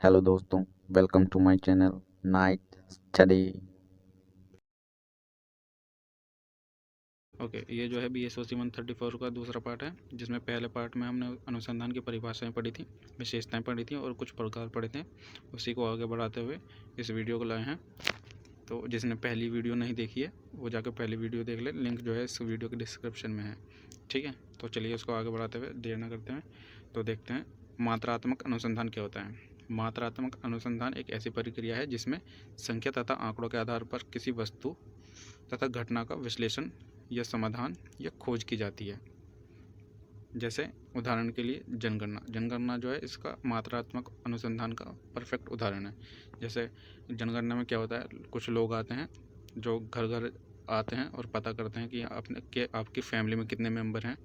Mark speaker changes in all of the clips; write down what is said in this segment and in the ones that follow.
Speaker 1: Hello दोस्तों, welcome to my channel night study.
Speaker 2: Okay ये जो है BSOC 134 का दूसरा पार्ट है, जिसमें पहले पार्ट में हमने अनुसंधान की परिभाषाएं पढ़ी थी, विशेषताएं पढ़ी थी और कुछ प्रकार पढ़े थे। उसी को आगे बढ़ाते हुए इस वीडियो को लाए हैं। तो जिसने पहली वीडियो नहीं देखी है वो जाकर पहली वीडियो देख ले, लिंक जो है इस वीडियो के डिस्क्रिप्शन में है। ठीक है, तो चलिए उसको आगे बढ़ाते हुए देर न करते हैं तो देखते हैं मात्रात्मक अनुसंधान क्या होता है। मात्रात्मक अनुसंधान एक ऐसी प्रक्रिया है जिसमें संख्या तथा आंकड़ों के आधार पर किसी वस्तु तथा घटना का विश्लेषण या समाधान या खोज की जाती है। जैसे उदाहरण के लिए जनगणना जो है इसका मात्रात्मक अनुसंधान का परफेक्ट उदाहरण है। जैसे जनगणना में क्या होता है, कुछ लोग आते हैं जो घर घर आते हैं और पता करते हैं कि आपकी फैमिली में कितने मेंबर हैं।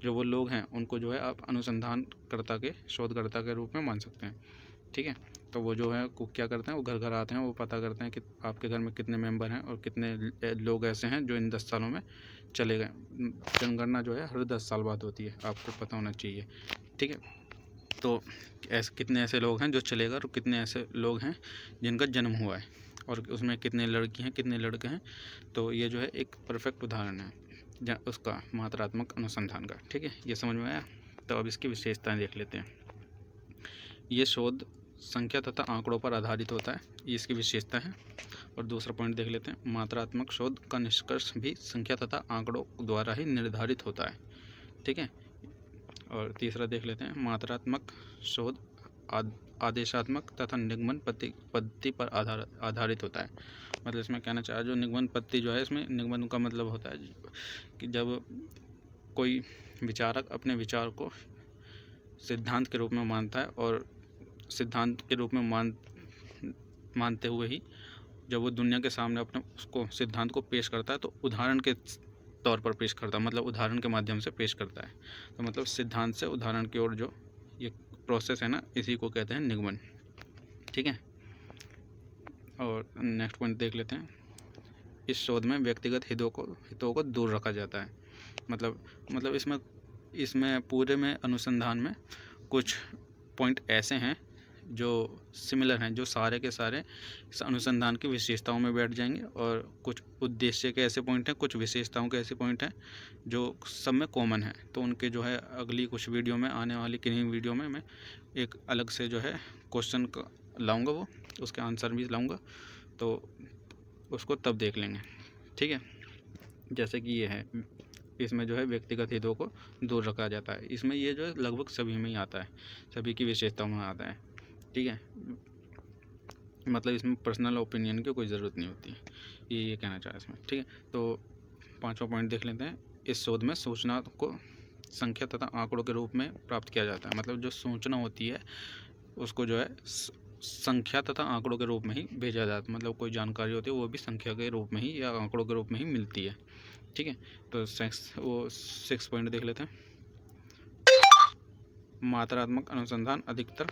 Speaker 2: जो वो लोग हैं उनको जो है आप अनुसंधानकर्ता के शोधकर्ता के रूप में मान सकते हैं। ठीक है, तो वो जो है वो क्या करते हैं, वो घर घर आते हैं, वो पता करते हैं कि आपके घर में कितने मेंबर हैं और कितने लोग ऐसे हैं जो इन 10 सालों में चले गए। जनगणना जो है हर 10 साल बाद होती है, आपको पता होना चाहिए। ठीक है, तो ऐसे कितने ऐसे लोग हैं जो चले गए और कितने ऐसे लोग हैं जिनका जन्म हुआ है और उसमें कितने लड़की हैं कितने लड़के हैं। तो ये जो है एक परफेक्ट उदाहरण है उसका मात्रात्मक अनुसंधान का। ठीक है, ये समझ में आया। तो अब इसकी विशेषताएं देख लेते हैं। ये शोध संख्या तथा आंकड़ों पर आधारित होता है, ये इसकी विशेषता है। और दूसरा पॉइंट देख लेते हैं, मात्रात्मक शोध का निष्कर्ष भी संख्या तथा आंकड़ों द्वारा ही निर्धारित होता है। ठीक है, और तीसरा देख लेते हैं, मात्रात्मक शोध आदेशात्मक तथा निगमन पद्धति पर आधारित होता है। मतलब इसमें कहना चाह जो निगमन पद्धति जो है, इसमें निगमन का मतलब होता है कि जब कोई विचारक अपने विचार को सिद्धांत के रूप में मानता है और सिद्धांत के रूप में मानते हुए ही जब वो दुनिया के सामने अपने उसको सिद्धांत को पेश करता है तो उदाहरण के तौर पर पेश करता है, मतलब उदाहरण के माध्यम से पेश करता है। तो मतलब सिद्धांत से उदाहरण की ओर जो ये प्रोसेस है ना, इसी को कहते हैं निगमन। ठीक है, और नेक्स्ट पॉइंट देख लेते हैं। इस शोध में व्यक्तिगत हितों को दूर रखा जाता है। मतलब इसमें पूरे में अनुसंधान में कुछ पॉइंट ऐसे हैं जो सिमिलर हैं, जो सारे के सारे इस अनुसंधान की विशेषताओं में बैठ जाएंगे, और कुछ उद्देश्य के ऐसे पॉइंट हैं, कुछ विशेषताओं के ऐसे पॉइंट हैं जो सब में कॉमन है। तो उनके जो है अगली कुछ वीडियो में, आने वाली किन्हीं वीडियो में मैं एक अलग से जो है क्वेश्चन लाऊंगा, वो उसके आंसर भी लाऊंगा, तो उसको तब देख लेंगे। ठीक है, जैसे कि ये है, इसमें जो है व्यक्तिगत हितों को दूर रखा जाता है। इसमें ये जो है लगभग सभी में ही आता है, सभी की विशेषताओं में आता है। ठीक है, मतलब इसमें पर्सनल ओपिनियन की कोई ज़रूरत नहीं होती, ये कहना चाह इसमें। ठीक है, तो पांचवा पॉइंट देख लेते हैं। इस शोध में सूचना को संख्या तथा आंकड़ों के रूप में प्राप्त किया जाता है। मतलब जो सूचना होती है उसको जो है संख्या तथा आंकड़ों के रूप में ही भेजा जाता है। मतलब कोई जानकारी होती है वो भी संख्या के रूप में ही या आंकड़ों के रूप में ही मिलती है। ठीक है, तो 6 पॉइंट देख लेते हैं। मात्रात्मक अनुसंधान अधिकतर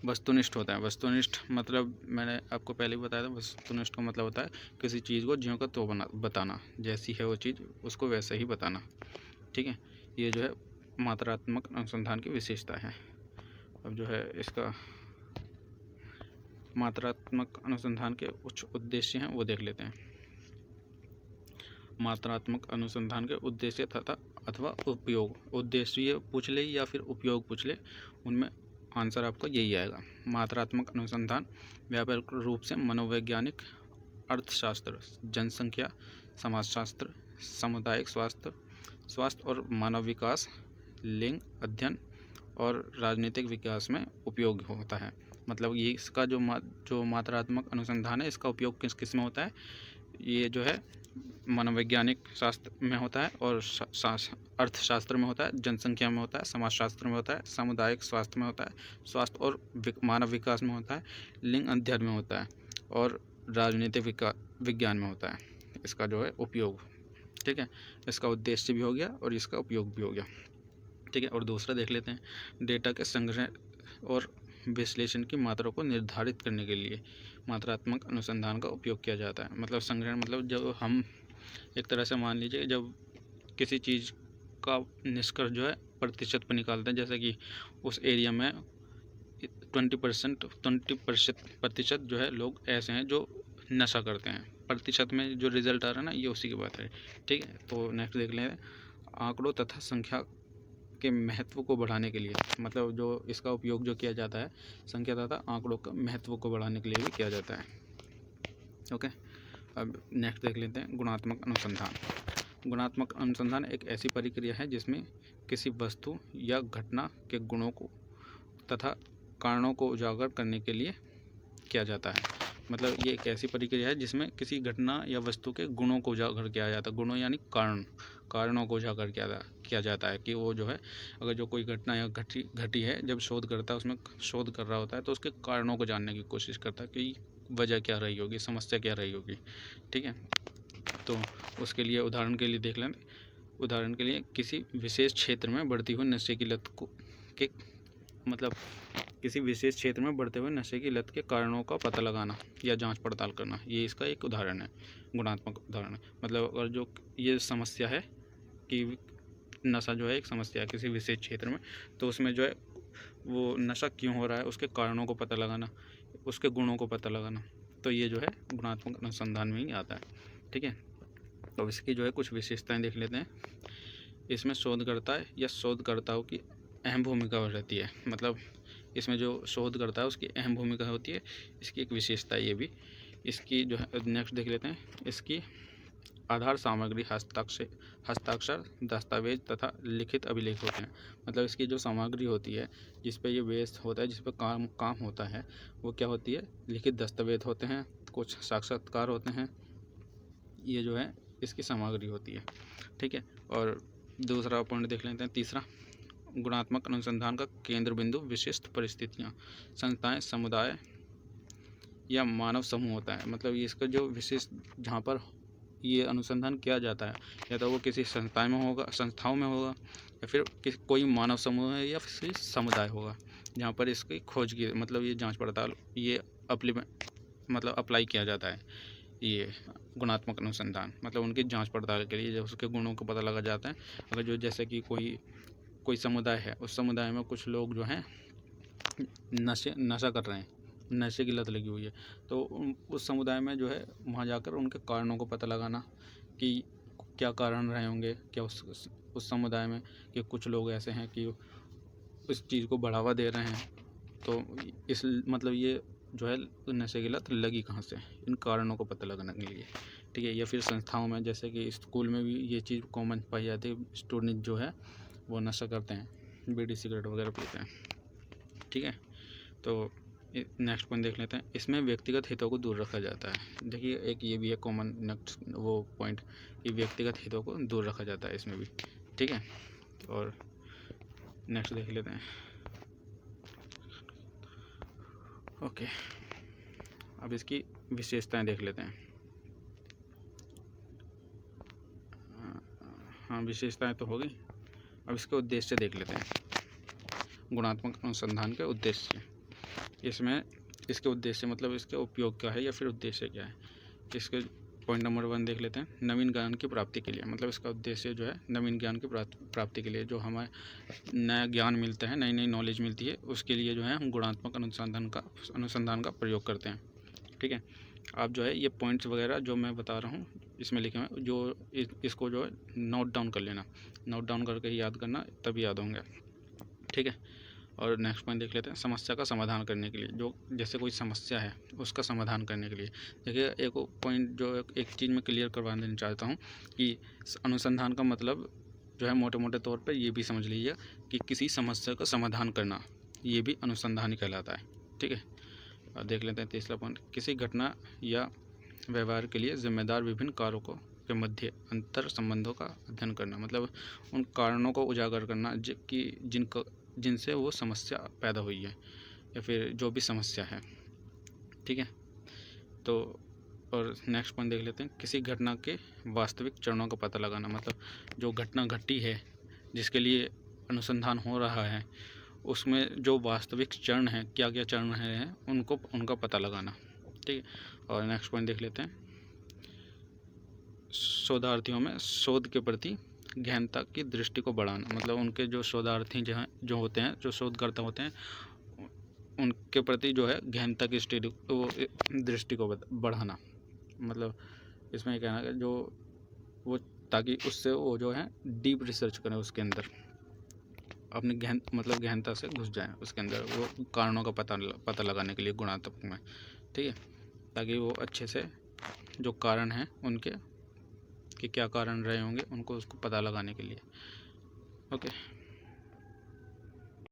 Speaker 2: वस्तुनिष्ठ होता है। वस्तुनिष्ठ मतलब मैंने आपको पहले ही बताया था, वस्तुनिष्ठ का मतलब होता है किसी चीज़ को ज्यों का तो बताना, जैसी है वो चीज़ उसको वैसे ही बताना। ठीक है, ये जो है मात्रात्मक अनुसंधान की विशेषता है। अब जो है इसका मात्रात्मक अनुसंधान के कुछ उद्देश्य हैं वो देख लेते हैं। मात्रात्मक अनुसंधान के उद्देश्य तथा अथवा उपयोग, उद्देश्य पूछ ले या फिर उपयोग पूछ ले, उनमें आंसर आपका यही आएगा। मात्रात्मक अनुसंधान व्यापक रूप से मनोवैज्ञानिक, अर्थशास्त्र, जनसंख्या, समाजशास्त्र, सामुदायिक स्वास्थ्य और मानव विकास, लिंग अध्ययन और राजनीतिक विकास में उपयोग होता है। मतलब ये इसका जो मात्रात्मक अनुसंधान है, इसका उपयोग किस किस में होता है, ये जो है मनोवैज्ञानिक शास्त्र में होता है और अर्थशास्त्र में होता है, जनसंख्या में होता है, समाजशास्त्र में होता है, सामुदायिक स्वास्थ्य में होता है, स्वास्थ्य और मानव विकास में होता है, लिंग अध्ययन में होता है और राजनीतिक विज्ञान में होता है इसका जो है उपयोग। ठीक है, इसका उद्देश्य भी हो गया और इसका उपयोग भी हो गया। ठीक है, और दूसरा देख लेते हैं। डेटा के संग्रह और विश्लेषण की मात्रा को निर्धारित करने के लिए मात्रात्मक अनुसंधान का उपयोग किया जाता है। मतलब संग्रहण मतलब जब हम एक तरह से मान लीजिए जब किसी चीज़ का निष्कर्ष जो है प्रतिशत पर निकालते हैं, जैसे कि उस एरिया में प्रतिशत जो है लोग ऐसे हैं जो नशा करते हैं। प्रतिशत में जो रिजल्ट आ रहा है ना, ये उसी की बात है। ठीक है, तो नेक्स्ट देख लें, आंकड़ों तथा संख्या के महत्व को बढ़ाने के लिए, मतलब जो इसका उपयोग जो किया जाता है संख्या तथा आंकड़ों का महत्व को बढ़ाने के लिए भी किया जाता है। ओके, अब नेक्स्ट देख लेते हैं गुणात्मक अनुसंधान। गुणात्मक अनुसंधान एक ऐसी प्रक्रिया है जिसमें किसी वस्तु या घटना के गुणों को तथा कारणों को उजागर करने के लिए किया जाता है। मतलब ये एक ऐसी प्रक्रिया है जिसमें किसी घटना या वस्तु के गुणों को उजागर किया जाता है। गुणों यानी कारणों को उजागर किया जाता है कि वो जो है, अगर जो कोई घटना या घटी है, जब शोधकर्ता उसमें शोध कर रहा होता है तो उसके कारणों को जानने की कोशिश करता है कि वजह क्या रही होगी, समस्या क्या रही होगी। ठीक है, तो उसके लिए उदाहरण के लिए देख लें, उदाहरण के लिए किसी विशेष क्षेत्र में बढ़ती हुई नशे की लत को के मतलब किसी विशेष क्षेत्र में बढ़ते हुए नशे की लत के कारणों का पता लगाना या जांच पड़ताल करना, ये इसका एक उदाहरण है, गुणात्मक उदाहरण है। मतलब अगर जो ये समस्या है कि नशा जो है एक समस्या है किसी विशेष क्षेत्र में, तो उसमें जो है वो नशा क्यों हो रहा है उसके कारणों को पता लगाना, उसके गुणों को पता लगाना, तो ये जो है गुणात्मक अनुसंधान में ही आता है। ठीक है, तो इसकी जो है कुछ विशेषताएं देख लेते हैं। इसमें शोधकर्ता या शोधकर्ताओं की अहम भूमिका रहती है। मतलब इसमें जो शोध करता है उसकी अहम भूमिका होती है। इसकी एक विशेषता ये भी, इसकी जो है नेक्स्ट देख लेते हैं, इसकी आधार सामग्री हस्ताक्षर, दस्तावेज तथा लिखित अभिलेख होते हैं। मतलब इसकी जो सामग्री होती है जिस पे ये बेस्ड होता है, जिस पे काम होता है, वो क्या होती है, लिखित दस्तावेज होते हैं, कुछ साक्षात्कार होते हैं, ये जो है इसकी सामग्री होती है। ठीक है, और दूसरा पॉइंट देख लेते हैं, तीसरा, गुणात्मक अनुसंधान का केंद्र बिंदु विशिष्ट परिस्थितियाँ, संस्थाएं, समुदाय या मानव समूह होता है। मतलब ये इसका जो विशिष्ट जहाँ पर ये अनुसंधान किया जाता है, या तो वो किसी संस्थाओं में होगा या फिर कोई मानव समूह है या फिर समुदाय होगा जहाँ पर इसकी खोज की, मतलब ये जांच पड़ताल, ये अप्लाई किया जाता है। ये गुणात्मक अनुसंधान मतलब उनकी जांच पड़ताल के लिए जब उसके गुणों का पता लगा जाता है। अगर जो जैसे कि कोई समुदाय है, उस समुदाय में कुछ लोग जो हैं नशा कर रहे हैं, नशे की लत लगी हुई है, तो उस समुदाय में जो है वहाँ जाकर उनके कारणों को पता लगाना कि क्या कारण रहे होंगे, क्या उस समुदाय में कि कुछ लोग ऐसे हैं कि उस चीज़ को बढ़ावा दे रहे हैं, तो इस मतलब ये जो है नशे की लत लगी कहाँ से, इन कारणों को पता लगाने के लिए। ठीक है, या फिर संस्थाओं में, जैसे कि स्कूल में भी ये चीज़ कॉमन पाई जाती है, स्टूडेंट जो है वो नशा करते हैं, बीड़ी सिगरेट वगैरह पीते हैं। ठीक है, तो नेक्स्ट पॉइंट देख लेते हैं, इसमें व्यक्तिगत हितों को दूर रखा जाता है। देखिए एक ये भी है कॉमन नेक्स्ट वो पॉइंट कि व्यक्तिगत हितों को दूर रखा जाता है इसमें भी। ठीक है, और नेक्स्ट देख लेते हैं। ओके, अब इसकी विशेषताएं देख लेते हैं। हाँ, विशेषताएं तो हो गई, अब इसके उद्देश्य देख लेते हैं। गुणात्मक अनुसंधान के उद्देश्य, इसमें इसके उद्देश्य मतलब इसके उपयोग क्या है या फिर उद्देश्य क्या है। इसके पॉइंट नंबर 1 देख लेते हैं, नवीन ज्ञान की प्राप्ति के लिए। मतलब इसका उद्देश्य जो है नवीन ज्ञान की प्राप्ति के लिए, जो हमें नया ज्ञान मिलता है, नई नई नॉलेज मिलती है, उसके लिए जो है हम गुणात्मक अनुसंधान का प्रयोग करते हैं। ठीक है, आप जो है ये पॉइंट्स वगैरह जो मैं बता रहा हूँ इसमें लिखे हुए, जो इसको जो है नोट डाउन कर लेना, नोट डाउन करके ही याद करना, तभी याद होंगे। ठीक है, और नेक्स्ट पॉइंट देख लेते हैं, समस्या का समाधान करने के लिए। जो जैसे कोई समस्या है उसका समाधान करने के लिए, देखिए एक पॉइंट जो एक चीज़ मैं क्लियर करवा देना चाहता हूँ कि अनुसंधान का मतलब जो है मोटे मोटे तौर पे ये भी समझ लीजिए कि किसी समस्या का समाधान करना, ये भी अनुसंधान ही कहलाता है। ठीक है, और देख लेते हैं तीसरा पॉइंट, किसी घटना या व्यवहार के लिए जिम्मेदार विभिन्न कारकों के मध्य अंतर संबंधों का अध्ययन करना। मतलब उन कारणों को उजागर करना कि जिनसे वो समस्या पैदा हुई है या फिर जो भी समस्या है। ठीक है, तो और नेक्स्ट पॉइंट देख लेते हैं, किसी घटना के वास्तविक चरणों का पता लगाना। मतलब जो घटना घटी है जिसके लिए अनुसंधान हो रहा है, उसमें जो वास्तविक चरण हैं, क्या क्या चरण हैं, उनका पता लगाना। ठीक है, और नेक्स्ट पॉइंट देख लेते हैं, शोधार्थियों में शोध के प्रति गहनता की दृष्टि को बढ़ाना। मतलब उनके जो शोधार्थी जो होते हैं, जो शोधकर्ता होते हैं, उनके प्रति जो है गहनता की दृष्टि को बढ़ाना। मतलब इसमें कहना है जो वो, ताकि उससे वो जो है डीप रिसर्च करें, उसके अंदर अपनी गहनता से घुस जाएं उसके अंदर, वो कारणों का पता लगाने के लिए गुणात्मक में, ठीक है, ताकि वो अच्छे से जो कारण हैं उनके कि क्या कारण रहे होंगे उनको उसको पता लगाने के लिए। ओके।